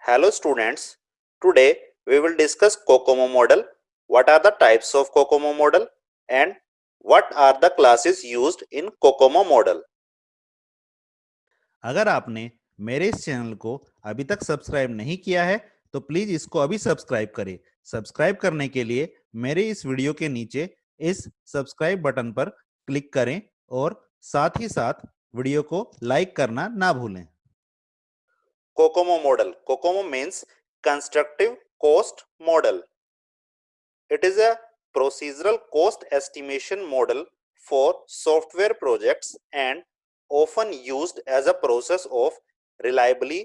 Hello students, today we will discuss COCOMO model, what are the types of COCOMO model and what are the classes used in COCOMO model. अगर आपने मेरे इस channel को अभी तक subscribe नहीं किया है तो प्लीज इसको अभी सब्सक्राइब करें। सब्सक्राइब करने के लिए मेरे इस वीडियो के नीचे इस सब्सक्राइब बटन पर क्लिक करें और साथ ही साथ वीडियो को लाइक करना ना भूलें। COCOMO model. COCOMO means constructive cost model. It is a procedural cost estimation model for software projects and often used as a process of reliably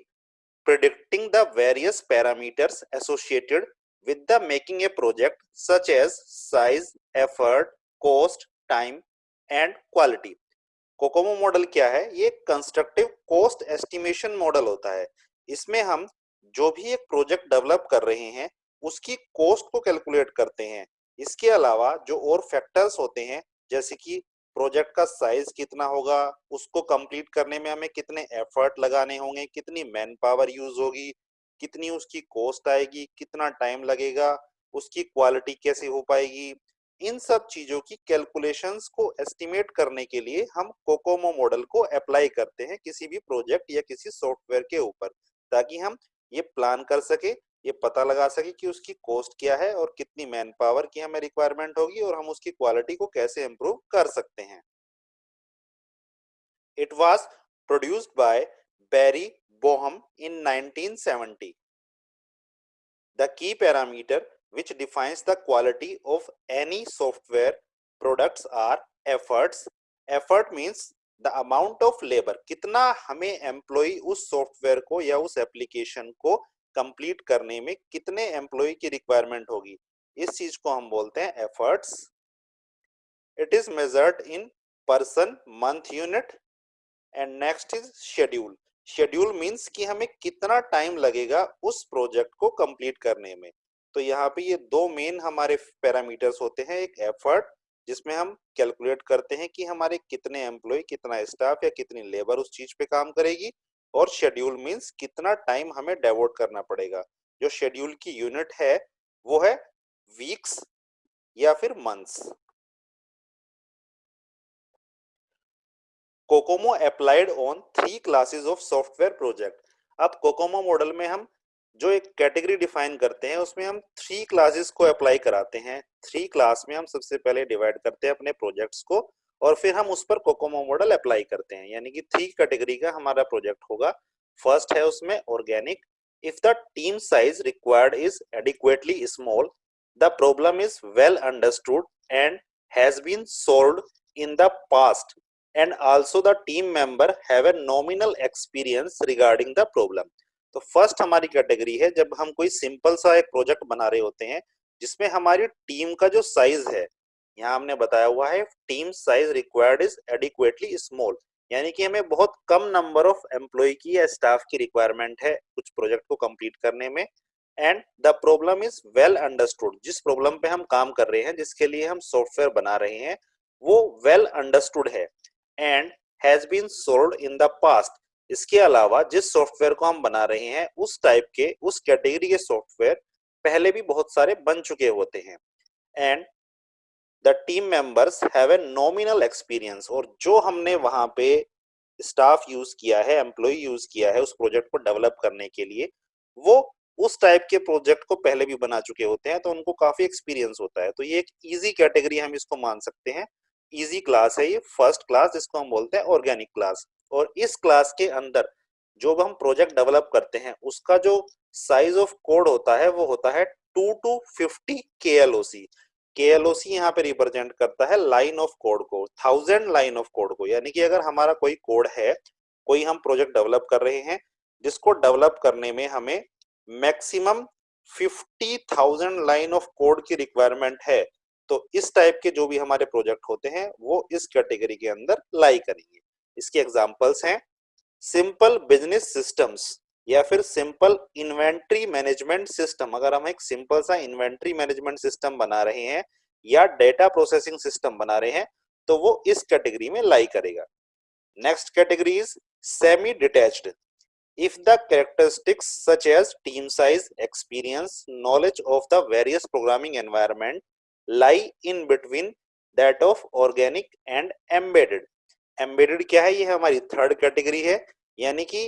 predicting the various parameters associated with the making a project such as size, effort, cost, time and quality. Kokomo model क्या है? ये constructive coast estimation model होता है। इसमें हम जो भी एक प्रोजेक्ट डेवलप कर रहे हैं उसकी कॉस्ट को कैलकुलेट करते हैं। इसके अलावा जो और फैक्टर्स होते हैं जैसे कि प्रोजेक्ट का साइज कितना होगा, उसको कंप्लीट करने में हमें कितने एफर्ट लगाने होंगे, कितनी मैन पावर यूज होगी, कितनी उसकी कॉस्ट आएगी, कितना टाइम लगेगा, उसकी क्वालिटी कैसे हो पाएगी, इन सब चीजों की कैलकुलेशंस को एस्टिमेट करने के लिए हम कोकोमो मॉडल को अप्लाई करते हैं किसी भी प्रोजेक्ट या किसी सॉफ्टवेयर के ऊपर, ताकि हम ये प्लान कर सके, ये पता लगा सके कि उसकी कॉस्ट क्या है और कितनी मैन पावर की हमें रिक्वायरमेंट होगी और हम उसकी क्वालिटी को कैसे इंप्रूव कर सकते हैं। It was produced by Barry Boehm in 1970। The key parameter which defines the quality of any software products are efforts. Effort means the amount of labor. कितना हमें एम्प्लॉय उस सॉफ्टवेयर को या उस एप्लीकेशन को कंप्लीट करने में कितने एम्प्लॉय की रिक्वायरमेंट होगी, इस चीज को हम बोलते हैं efforts. It is measured in person month unit and next is schedule. Schedule means कि हमें कितना टाइम लगेगा उस प्रोजेक्ट को कंप्लीट करने में। तो यहाँ पे ये दो मेन हमारे पैरामीटर्स होते हैं, एक एफर्ट जिसमें हम कैलकुलेट करते हैं कि हमारे कितने एम्प्लॉय, कितना स्टाफ या कितनी लेबर उस चीज पे काम करेगी, और शेड्यूल मींस कितना टाइम हमें डेवोट करना पड़ेगा। जो शेड्यूल की यूनिट है वो है वीक्स या फिर months. Kokomo applied on 3 classes of software project. अब कोकोमो मॉडल में हम जो एक कैटेगरी डिफाइन करते हैं उसमें हम 3 क्लासेस को अप्लाई कराते हैं। 3 क्लास में हम सबसे पहले डिवाइड करते हैं अपने प्रोजेक्ट्स को और फिर हम उस पर कोकोमो मॉडल अप्लाई करते हैं, यानी कि 3 कैटेगरी का हमारा प्रोजेक्ट होगा। फर्स्ट है उसमें organic. If the team size required is adequately small, the problem is well understood and has been solved in the past and also the team member have a nominal experience regarding the problem। तो first हमारी category है जब हम कोई simple सा एक project बना रहे होते हैं जिसमें हमारी टीम का जो साइज है, यहाँ हमने बताया हुआ है team size required is adequately small, यानी कि हमें बहुत कम नंबर ऑफ एम्प्लॉय की या स्टाफ की रिक्वायरमेंट है कुछ प्रोजेक्ट को कंप्लीट करने में। And the problem is well understood, जिस प्रॉब्लम पे हम काम कर रहे हैं, जिसके लिए हम सॉफ्टवेयर बना रहे हैं, वो वेल अंडरस्टूड है and has been solved in the past. इसके अलावा जिस सॉफ्टवेयर को हम बना रहे हैं उस टाइप के, उस कैटेगरी के सॉफ्टवेयर पहले भी बहुत सारे बन चुके होते हैं। And the team members have a nominal experience, और जो हमने वहां पे स्टाफ यूज किया है, एम्प्लॉय यूज किया है उस प्रोजेक्ट को डेवलप करने के लिए, वो उस टाइप के प्रोजेक्ट को पहले भी बना चुके होते हैं, तो उनको काफी एक्सपीरियंस होता है। तो ये एक इजी कैटेगरी हम इसको मान सकते हैं, इजी क्लास है ये, फर्स्ट क्लास जिसको हम बोलते हैं ऑर्गेनिक क्लास। और इस क्लास के अंदर जो हम प्रोजेक्ट डेवलप करते हैं उसका जो साइज ऑफ कोड होता है वो होता है 2 to 50 KLOC। KLOC यहाँ पे रिप्रेजेंट करता है लाइन ऑफ कोड को, 1000 लाइन ऑफ कोड को। यानी कि अगर हमारा कोई कोड है, कोई हम प्रोजेक्ट डेवलप कर रहे हैं जिसको डेवलप करने में हमें मैक्सिमम 50,000 लाइन ऑफ कोड की रिक्वायरमेंट है, तो इस टाइप के जो भी हमारे प्रोजेक्ट होते हैं वो इस कैटेगरी के अंदर लाई करेंगे। इसके एग्जांपल्स हैं सिंपल बिजनेस सिस्टम्स या फिर सिंपल इन्वेंट्री मैनेजमेंट सिस्टम। अगर हम एक सिंपल सा इन्वेंट्री मैनेजमेंट सिस्टम बना रहे हैं या डेटा प्रोसेसिंग सिस्टम बना रहे हैं तो वो इस कैटेगरी में लाई करेगा। Next category is semi detached. if the characteristics such as team size, experience, knowledge of the various programming environment lie in between that of organic and embedded. Embedded क्या है, ये हमारी थर्ड कैटेगरी है, यानी कि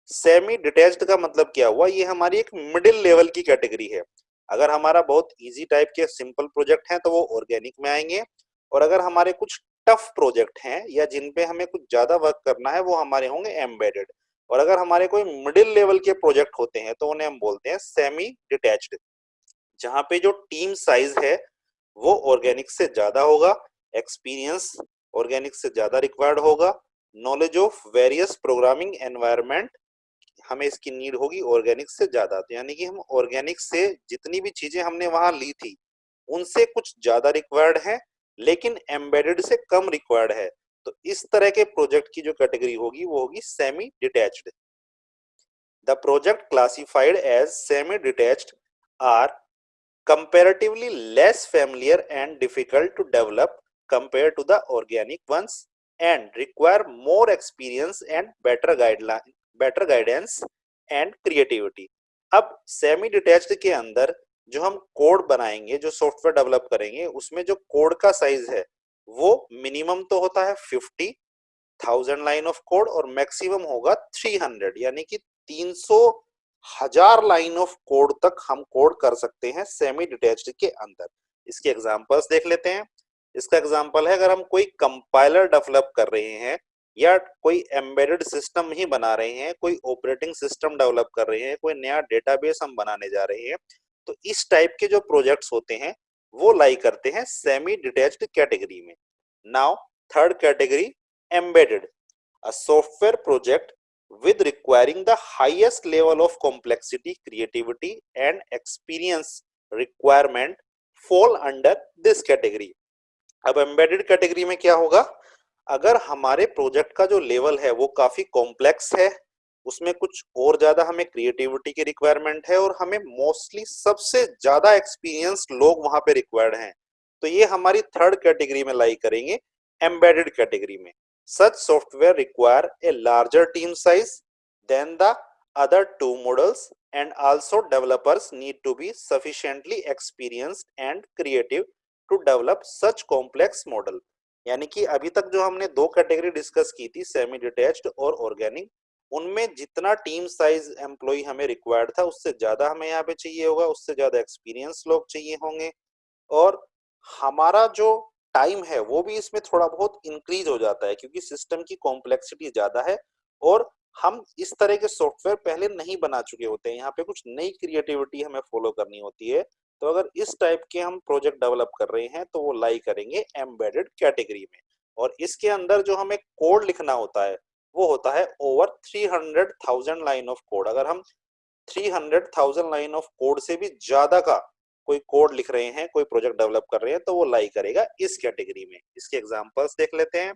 semi detached का मतलब क्या हुआ, ये हमारी एक मिडिल लेवल की कैटेगरी है। अगर हमारा बहुत इजी टाइप के सिंपल प्रोजेक्ट हैं तो वो ऑर्गेनिक में आएंगे, और अगर हमारे कुछ टफ प्रोजेक्ट हैं या जिन पे हमें कुछ ज्यादा वर्क करना है वो हमारे होंगे एम्बेडेड। और अगर हमारे कोई मिडिल लेवल के प्रोजेक्ट होते हैं तो उन्हें हम बोलते हैं सेमी डिटैच्ड, जहां पे जो टीम साइज है वो ऑर्गेनिक से ज्यादा होगा, एक्सपीरियंस ऑर्गेनिक से ज्यादा रिक्वायर्ड होगा, knowledge of various programming environment हमें इसकी नीड होगी ऑर्गेनिक से ज्यादा। तो यानी कि हम ऑर्गेनिक से जितनी भी चीजें हमने वहां ली थी उनसे कुछ ज्यादा रिक्वायर्ड है, लेकिन एम्बेडेड से कम रिक्वायर्ड है। तो इस तरह के प्रोजेक्ट की जो कैटेगरी होगी वो होगी semi detached. The project classified as semi detached are comparatively less familiar and difficult to develop compared to the organic ones and require more experience and better guidance and creativity. अब semi detached के अंदर जो हम code बनाएंगे, जो software develop करेंगे, उसमें जो कोड का साइज है वो मिनिमम तो होता है 50,000 लाइन ऑफ कोड और मैक्सिमम होगा 300, यानी कि 300,000 लाइन ऑफ कोड तक हम कोड कर सकते हैं सेमी डिटैच्ड के अंदर। इसके एग्जांपल्स देख लेते हैं। इसका एग्जांपल है, अगर हम कोई कंपाइलर डेवलप कर रहे हैं या कोई एम्बेडेड सिस्टम ही बना रहे हैं, कोई ऑपरेटिंग सिस्टम डेवलप कर रहे हैं, कोई नया डेटाबेस हम बनाने जा रहे हैं, तो इस टाइप के जो प्रोजेक्ट्स होते हैं वो लाई करते हैं सेमी डिटैच्ड कैटेगरी में। Now third category embedded, a software project with requiring the highest level of complexity, creativity and experience requirement fall under this category. अब embedded कैटेगरी में क्या होगा, अगर हमारे प्रोजेक्ट का जो लेवल है वो काफी कॉम्प्लेक्स है, उसमें कुछ और ज्यादा हमें क्रिएटिविटी की रिक्वायरमेंट है और हमें मोस्टली सबसे ज्यादा एक्सपीरियंस लोग वहां पे रिक्वायर्ड हैं, तो ये हमारी थर्ड कैटेगरी में लाई करेंगे, एम्बेडेड कैटेगरी में। Such software require a larger team size than the other two models and also developers need to be sufficiently experienced and creative to develop such complex model. यानी कि अभी तक जो हमने दो कैटेगरी डिस्कस की थी, सेमी डिटैच्ड और ऑर्गेनिक, उनमें जितना टीम साइज एम्प्लॉय हमें रिक्वायर्ड था उससे ज्यादा हमें यहाँ पे चाहिए होगा, उससे ज्यादा एक्सपीरियंस लोग चाहिए होंगे, और हमारा जो टाइम है वो भी इसमें थोड़ा बहुत इंक्रीज हो जाता है क्योंकि सिस्टम की कॉम्प्लेक्सिटी ज्यादा है और हम इस तरह के सॉफ्टवेयर पहले नहीं बना चुके होते हैं, यहाँ पे कुछ नई क्रिएटिविटी हमें फॉलो करनी होती है। तो अगर इस टाइप के हम प्रोजेक्ट डेवलप कर रहे हैं तो वो लाई करेंगे एम्बेडेड कैटेगरी में। और इसके अंदर जो हमें कोड लिखना होता है वो होता है ओवर 300,000 लाइन ऑफ कोड। अगर हम 300,000 लाइन ऑफ कोड से भी ज्यादा का कोई कोड लिख रहे हैं, कोई प्रोजेक्ट डेवलप कर रहे हैं, तो वो लाई करेगा इस कैटेगरी में। इसके एग्जांपल्स देख लेते हैं।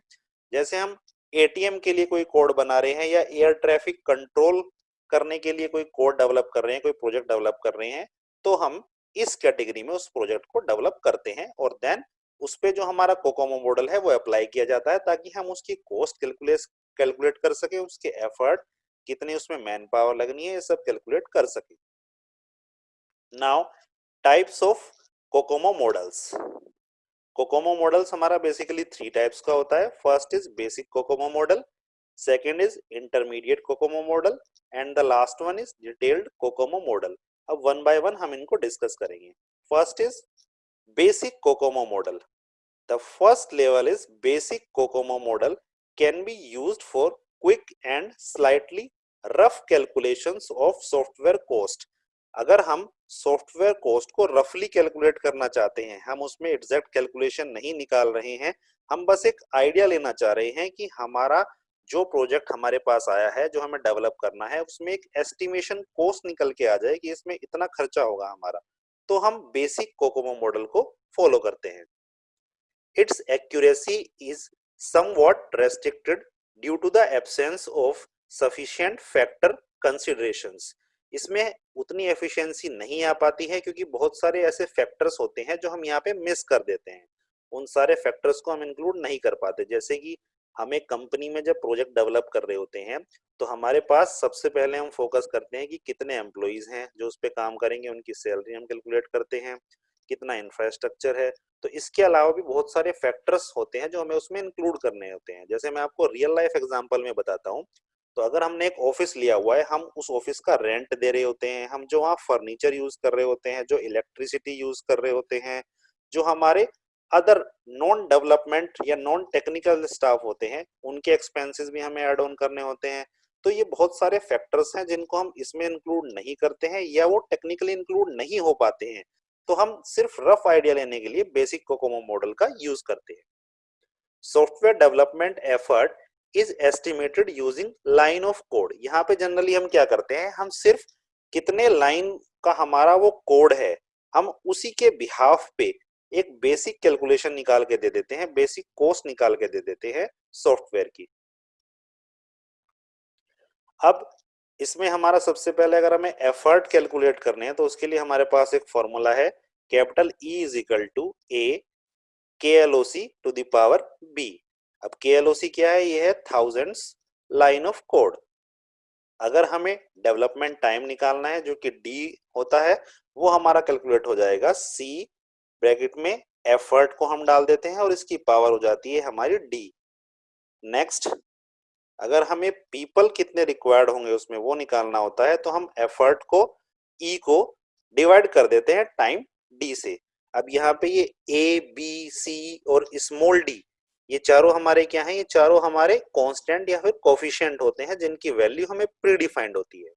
जैसे हम एटीएम के लिए कोई कोड बना रहे हैं या एयर ट्रैफिक कंट्रोल करने के लिए कोई कोड डेवलप कर रहे हैं, कोई प्रोजेक्ट डेवलप कर रहे हैं, तो हम इस कैटेगरी में उस प्रोजेक्ट को डेवलप करते हैं और देन उस पे जो हमारा कोकोमो मॉडल है वो अप्लाई किया जाता है ताकि हम उसकी कॉस्ट कैलकुलेट कर सके, उसके एफर्ट कितनी उसमें मैन पावर लगनी है, ये सब कैलकुलेट कर सके। Now types of Kokomo models. Kokomo models हमारा बेसिकली थ्री टाइप्स का होता है। First is basic COCOMO model, second is intermediate COCOMO model and the last one is detailed Kokomo model. अब वन बाय वन हम इनको discuss करेंगे। First is basic COCOMO model. The first level is basic COCOMO model can be used for quick and slightly rough calculations of software cost. अगर हम software cost को रफली calculate करना चाहते हैं, हम उसमें एग्जैक्ट कैलकुलेशन नहीं निकाल रहे हैं, हम बस एक आइडिया लेना चाह रहे हैं कि हमारा जो प्रोजेक्ट हमारे पास आया है, जो हमें डेवलप करना है, उसमें एक एस्टिमेशन कॉस्ट निकल के आ जाए कि इसमें इतना खर्चा होगा हमारा, तो हम बेसिक कोकोमो मॉडल को फॉलो करते हैं। Its accuracy is somewhat restricted due to the absence of sufficient factor considerations. इसमें उतनी एफिशिएंसी नहीं आ पाती है क्योंकि बहुत सारे ऐसे फैक्टर्स होते हैं जो हम यहाँ पे मिस कर देते हैं, उन सारे फैक्टर्स को हम इंक्लूड नहीं कर पाते, जैसे कि हम एक कंपनी में जब प्रोजेक्ट डेवलप कर रहे होते हैं तो हमारे पास सबसे पहले हम फोकस करते हैं कि कितने एम्प्लॉइज हैं जो उस पर काम करेंगे, उनकी सैलरी हम कैलकुलेट करते हैं, कितना इंफ्रास्ट्रक्चर है। तो इसके अलावा भी बहुत सारे फैक्टर्स होते हैं जो हमें उसमें इंक्लूड करने होते हैं। जैसे मैं आपको रियल लाइफ एग्जांपल में बताता हूँ, तो अगर हमने एक ऑफिस लिया हुआ है, हम उस ऑफिस का रेंट दे रहे होते हैं, हम जो वहाँ फर्नीचर यूज कर रहे होते हैं, जो इलेक्ट्रिसिटी यूज कर रहे होते हैं, जो हमारे अदर नॉन डेवलपमेंट या नॉन टेक्निकल स्टाफ होते हैं, उनके एक्सपेंसेस भी हमें ऐड ऑन करने होते हैं। तो ये बहुत सारे फैक्टर्स हैं जिनको हम इसमें इंक्लूड नहीं करते हैं या वो टेक्निकली इंक्लूड नहीं हो पाते हैं। तो हम सिर्फ रफ आइडिया लेने के लिए बेसिक कोकोमो मॉडल का यूज करते हैं। Software development effort is estimated using line of code. यहाँ पे जनरली हम क्या करते हैं, हम सिर्फ कितने लाइन का हमारा वो कोड है, हम उसी के बिहाफ पे एक बेसिक कैलकुलेशन निकाल के दे देते हैं, बेसिक कॉस्ट निकाल के दे देते हैं सॉफ्टवेयर की। अब इसमें हमारा सबसे पहले अगर हमें एफर्ट कैलकुलेट करने हैं तो उसके लिए हमारे पास एक फॉर्मूला है, capital E is equal to a KLOC to the power B। अब KLOC क्या है, ये है थाउजेंड्स लाइन ऑफ कोड। अगर हमें डेवलपमेंट टाइम निकालना है जो कि D होता है, वो हमारा कैलकुलेट हो जाएगा C ब्रैकेट में एफर्ट को हम डाल देते हैं और इसकी पावर हो जाती है हमारी D। नेक्स्ट, अगर हमें पीपल कितने रिक्वायर्ड होंगे उसमें वो निकालना होता है, तो हम एफर्ट को E को डिवाइड कर देते हैं टाइम D से। अब यहाँ पे ये A B C और स्मॉल d, ये चारों हमारे क्या हैं, ये चारों हमारे कांस्टेंट या फिर कोफिशिएंट होते हैं जिनकी वैल्यू हमें प्री डिफाइंड होती है।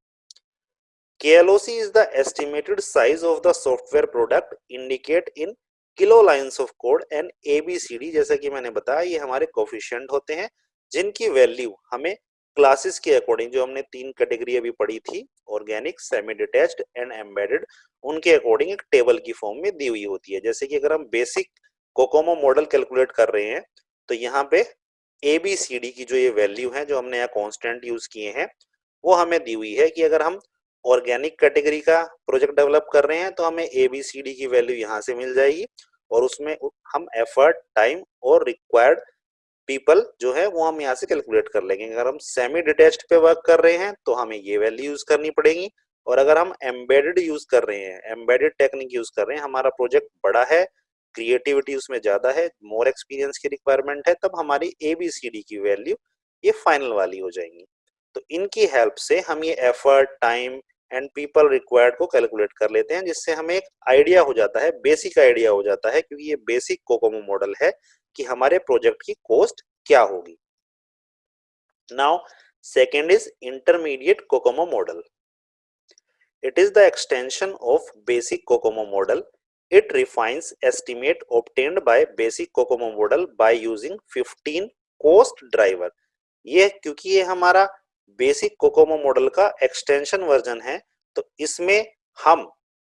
KLOC is the estimated size of the software product indicate in kilo lines of code and ABCD, जैसा कि मैंने बताया ये हमारे कोफिशिएंट होते हैं जिनकी वैल्यू हमें क्लासेस के अकॉर्डिंग, जो हमने 3 कैटेगरी अभी पढ़ी थी, organic, semi detached and embedded, उनके अकॉर्डिंग एक टेबल की फॉर्म में दी हुई होती है। जैसे कि अगर हम बेसिक कोकोमो मॉडल कैलकुलेट कर रहे हैं तो यहाँ पे ABCD की जो ये वैल्यू है, जो हमने यहाँ कॉन्स्टेंट यूज किए हैं, वो हमें दी हुई है कि अगर हम ऑर्गेनिक कैटेगरी का प्रोजेक्ट डेवलप कर रहे हैं तो हमें ABCD की वैल्यू यहाँ से मिल जाएगी और उसमें हम एफर्ट, टाइम और रिक्वायर्ड पीपल जो है वो हम यहाँ से कैलकुलेट कर लेंगे। अगर हम सेमी डिटैच्ड पे वर्क कर रहे हैं तो हमें ये वैल्यू यूज करनी पड़ेगी, और अगर हम एम्बेडेड यूज कर रहे हैं, एम्बेडेड टेक्निक यूज कर रहे हैं, हमारा प्रोजेक्ट बड़ा है, क्रिएटिविटी उसमें ज्यादा है, मोर एक्सपीरियंस की रिक्वायरमेंट है, तब हमारी ABCD की वैल्यू ये फाइनल वाली हो जाएंगी। तो इनकी हेल्प से हम ये effort, time and people required को कैलकुलेट कर लेते हैं, जिससे हमें एक आइडिया हो जाता है, बेसिक आइडिया हो जाता है, क्योंकि ये बेसिक कोकोमो मॉडल है कि हमारे प्रोजेक्ट की कॉस्ट क्या होगी। Now second is intermediate COCOMO model. It is the extension of basic COCOMO model. It refines estimate obtained by basic COCOMO model by using 15 cost driver. ये क्योंकि ये हमारा बेसिक कोकोमो मॉडल का extension version है, तो इसमें हम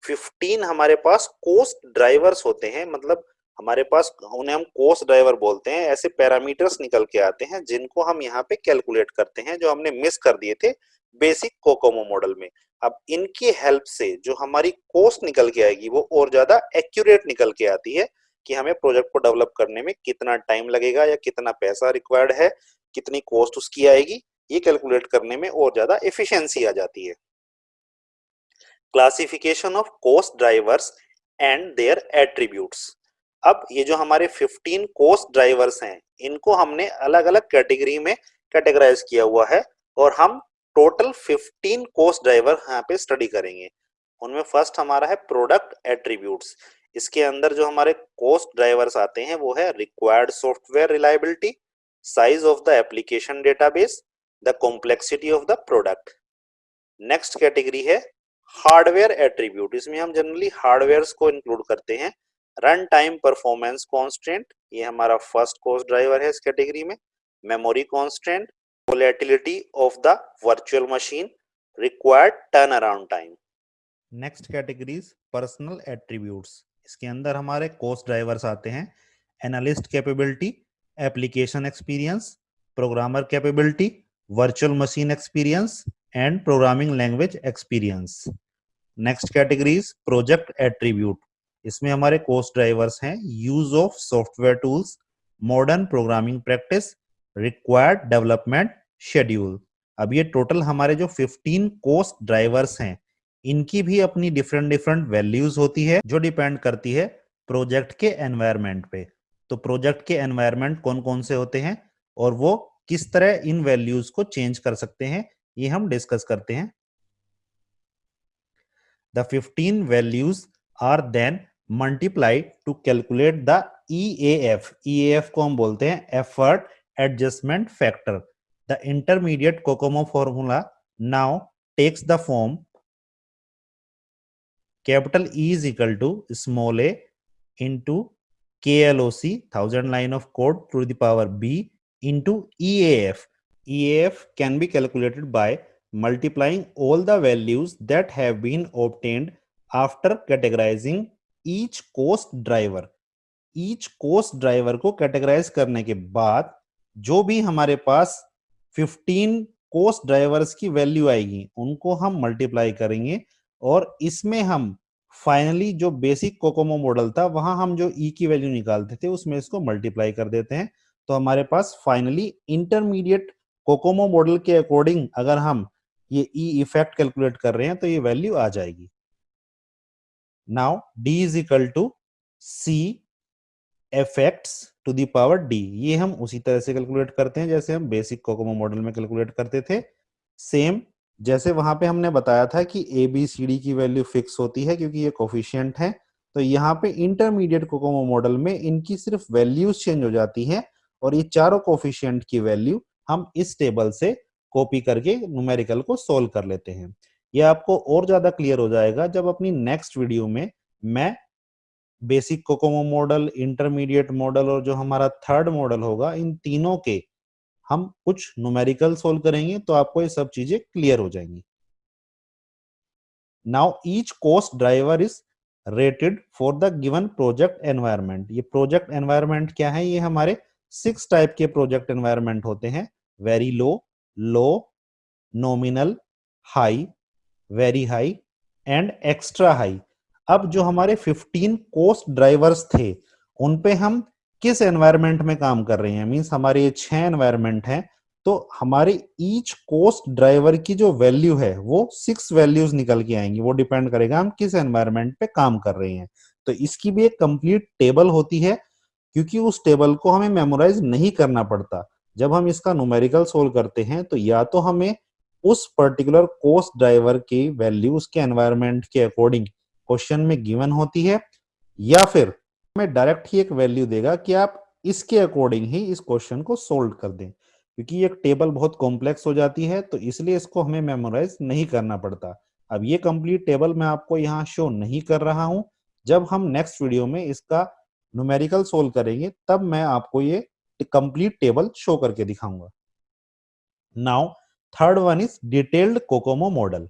15 हमारे पास कॉस्ट ड्राइवर्स होते हैं, मतलब हमारे पास उन्हें हम कॉस्ट ड्राइवर बोलते हैं, ऐसे पैरामीटर्स निकल के आते हैं जिनको हम यहाँ पे कैलकुलेट करते हैं, जो हमने मिस कर दिए थे बेसिक कोकोमो मॉडल में। अब इनकी हेल्प से जो हमारी कॉस्ट निकल के आएगी वो और ज्यादा एक्यूरेट निकल के आती है कि हमें प्रोजेक्ट को डेवलप करने में कितना टाइम लगेगा या कितना पैसा रिक्वायर्ड है, कितनी कॉस्ट उसकी आएगी, ये कैलकुलेट करने में और ज्यादा एफिशिएंसी आ जाती है। Classification of cost drivers and their attributes. अब ये जो हमारे 15 कॉस्ट ड्राइवर्स हैं, इनको हमने अलग अलग कैटेगरी में कैटेगराइज किया हुआ है और हम टोटल 15 कॉस्ट ड्राइवर यहाँ पे स्टडी करेंगे। उनमें फर्स्ट हमारा है प्रोडक्ट एट्रीब्यूट्स। इसके अंदर जो हमारे कॉस्ट ड्राइवर्स आते हैं वो है required software reliability, size of the application database, the complexity of the product. Next category है हार्डवेयर एट्रीब्यूट। इसमें हम जनरली हार्डवेयर्स को इंक्लूड करते हैं। रन टाइम परफॉर्मेंस कॉन्स्टेंट, ये हमारा फर्स्ट कॉस्ट ड्राइवर है इस कैटेगरी में। Memory constant, volatility of the virtual machine, required turn around time. Next categories personal attributes. इसके अंदर हमारे कॉस्ट ड्राइवर्स आते हैं analyst capability, application experience, programmer capability, virtual machine experience and programming language experience. Next categories project attribute. इसमें हमारे cost drivers हैं use of software tools, modern programming practice, required development schedule. अब ये total हमारे जो 15 coast drivers हैं, इनकी भी अपनी डिफरेंट डिफरेंट वैल्यूज होती है जो डिपेंड करती है प्रोजेक्ट के एनवायरनमेंट पे। तो प्रोजेक्ट के एनवायरनमेंट कौन कौन से होते हैं और वो किस तरह इन वैल्यूज को चेंज कर सकते हैं, ये हम डिस्कस करते हैं। The 15 values are then multiplied to calculate the EAF. EAF को हम बोलते हैं Effort Adjustment Factor. The intermediate COCOMO formula now takes the form capital E is equal to small a into KLOC, 1000 line of code to the power B into EAF. EAF can be calculated by multiplying all the values that have been obtained after categorizing each cost driver. Each cost driver को categorise करने के बाद जो भी हमारे पास 15 coast drivers की value आएगी उनको हम मल्टीप्लाई करेंगे और इसमें हम फाइनली जो बेसिक कोकोमो मॉडल था वहां हम जो ई की वैल्यू निकालते थे उसमें इसको मल्टीप्लाई कर देते हैं। तो हमारे पास फाइनली इंटरमीडिएट कोकोमो मॉडल के अकॉर्डिंग अगर हम ये ई इफेक्ट कैलकुलेट कर रहे हैं तो ये वैल्यू आ जाएगी। Now D is equal to C effects to the power D. ये हम उसी तरह से कैलकुलेट करते हैं जैसे हम बेसिक कोकोमो मॉडल में कैलकुलेट करते थे। सेम जैसे वहां पे हमने बताया था कि ए बी सी डी की वैल्यू फिक्स होती है क्योंकि ये कोफिशिएंट है, तो यहाँ पे इंटरमीडिएट कोकोमो मॉडल में इनकी सिर्फ वैल्यूज चेंज हो जाती हैं और ये चारों कोफिशिएंट की वैल्यू हम इस टेबल से कॉपी करके न्यूमेरिकल को सोल्व कर लेते हैं। ये आपको और ज्यादा क्लियर हो जाएगा जब अपनी नेक्स्ट वीडियो में मैं basic COCOMO model, intermediate model और जो हमारा थर्ड मॉडल होगा इन तीनों के हम कुछ न्यूमेरिकल सोल्व करेंगे तो आपको ये सब चीजें क्लियर हो जाएंगी। Now each cost driver is rated for the given project environment. ये प्रोजेक्ट एनवायरनमेंट क्या है? ये हमारे 6 टाइप के प्रोजेक्ट एनवायरनमेंट होते हैं। Very low, low, nominal, high, very high and extra high. अब जो हमारे 15 कोस्ट ड्राइवर्स थे उन पे हम किस एनवायरनमेंट में काम कर रहे हैं, मींस हमारे ये 6 एनवायरनमेंट हैं, तो हमारे ईच कोस्ट ड्राइवर की जो वैल्यू है वो 6 वैल्यूज निकल के आएंगी। वो डिपेंड करेगा हम किस एनवायरनमेंट पे काम कर रहे हैं। तो इसकी भी एक कंप्लीट टेबल होती है क्योंकि उस टेबल को हमें मेमोराइज नहीं करना पड़ता। जब हम इसका न्यूमेरिकल सोल्व करते हैं तो या तो हमें उस पर्टिकुलर कोस्ट ड्राइवर की वैल्यू उसके एनवायरनमेंट के अकॉर्डिंग क्वेश्चन में गिवन होती है या फिर हमें डायरेक्ट ही एक वैल्यू देगा कि आप इसके अकॉर्डिंग ही इस क्वेश्चन को सोल्व कर दें। क्योंकि ये टेबल बहुत कॉम्प्लेक्स हो जाती है तो इसलिए इसको हमें मेमोराइज नहीं करना पड़ता। अब ये कंप्लीट टेबल मैं आपको यहाँ शो नहीं कर रहा हूं, जब हम नेक्स्ट वीडियो में इसका न्यूमेरिकल सोल्व करेंगे तब मैं आपको ये कंप्लीट टेबल शो करके दिखाऊंगा। Now third one is detailed Kokomo model.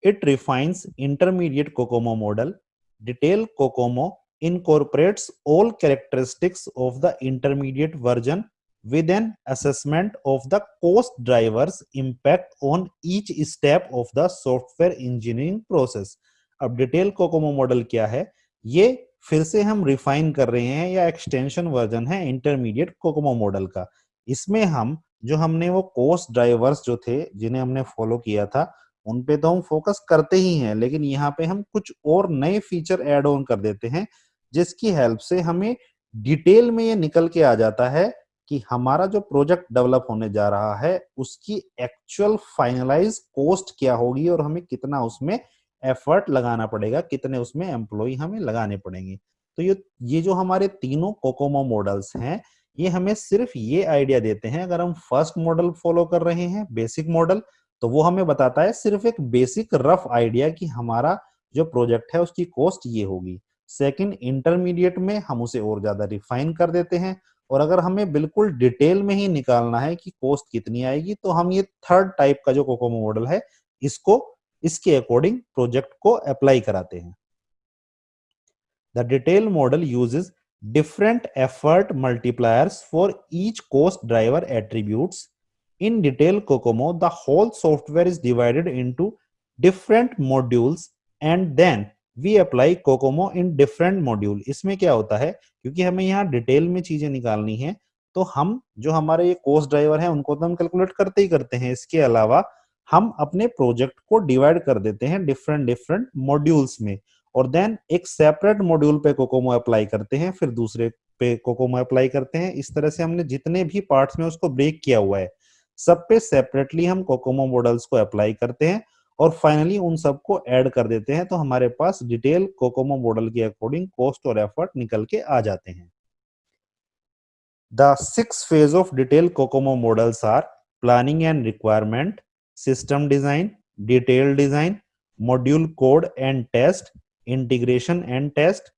It refines intermediate COCOMO model. Detailed COCOMO incorporates all characteristics of the intermediate version with an assessment of the cost drivers impact on each step of the software engineering process. अब detail COCOMO model क्या है? ये फिर से हम refine कर रहे हैं या एक्सटेंशन वर्जन है इंटरमीडिएट कोकोमो मॉडल का। इसमें हम जो हमने वो कोस्ट ड्राइवर्स जो थे जिन्हें हमने फॉलो किया था उन पे तो हम फोकस करते ही हैं, लेकिन यहाँ पे हम कुछ और नए फीचर ऐड ऑन कर देते हैं जिसकी हेल्प से हमें डिटेल में ये निकल के आ जाता है कि हमारा जो प्रोजेक्ट डेवलप होने जा रहा है उसकी एक्चुअल फाइनलाइज कॉस्ट क्या होगी और हमें कितना उसमें एफर्ट लगाना पड़ेगा, कितने उसमें एम्प्लॉय हमें लगाने पड़ेंगे। तो ये जो हमारे तीनों कोकोमो मॉडल्स हैं ये हमें सिर्फ ये आइडिया देते हैं। अगर हम फर्स्ट मॉडल फॉलो कर रहे हैं बेसिक मॉडल तो वो हमें बताता है सिर्फ एक बेसिक रफ आइडिया कि हमारा जो प्रोजेक्ट है उसकी कॉस्ट ये होगी। सेकंड इंटरमीडिएट में हम उसे और ज्यादा रिफाइन कर देते हैं और अगर हमें बिल्कुल डिटेल में ही निकालना है कि कॉस्ट कितनी आएगी तो हम ये थर्ड टाइप का जो कोकोमो मॉडल है इसको इसके अकॉर्डिंग प्रोजेक्ट को अप्लाई कराते हैं। The detail model uses different effort multipliers for each cost driver attributes. In detail COCOMO, the whole software is divided into different modules and then we apply COCOMO in different module. इसमें क्या होता है, क्योंकि हमें यहाँ detail में चीजें निकालनी है तो हम जो हमारे ये कॉस्ट ड्राइवर हैं उनको तो हम कैलकुलेट करते ही करते हैं, इसके अलावा हम अपने प्रोजेक्ट को डिवाइड कर देते हैं डिफरेंट डिफरेंट मॉड्यूल्स में, और देन एक सेपरेट मॉड्यूल पे कोकोमो अप्लाई करते हैं, फिर दूसरे पे कोकोमो अप्लाई करते हैं। इस तरह से हमने जितने भी पार्ट्स में उसको ब्रेक किया हुआ है सब पे सेपरेटली हम कोकोमो मॉडल्स को अप्लाई करते हैं और फाइनली उन सबको ऐड कर देते हैं, तो हमारे पास डिटेल कोकोमो मॉडल के अकॉर्डिंग कॉस्ट और एफर्ट निकल के आ जाते हैं। The 6 phases of detailed COCOMO models are planning and requirement, system design, detailed design, module code and test, integration and test,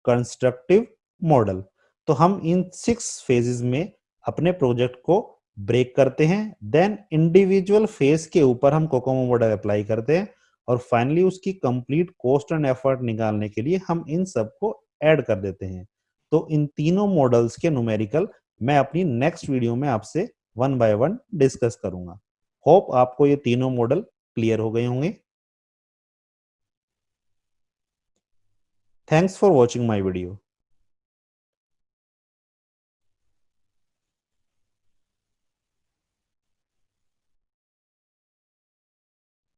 constructive model। तो हम इन 6 phases में अपने प्रोजेक्ट को ब्रेक करते हैं, देन इंडिविजुअल फेज के ऊपर हम कोकोमो मॉडल अप्लाई करते हैं और फाइनली उसकी कंप्लीट कॉस्ट एंड एफर्ट निकालने के लिए हम इन सबको ऐड कर देते हैं। तो इन तीनों मॉडल्स के न्यूमेरिकल मैं अपनी नेक्स्ट वीडियो में आपसे वन बाय वन डिस्कस करूंगा। होप आपको ये तीनों मॉडल क्लियर हो गए होंगे। Thanks for watching my video.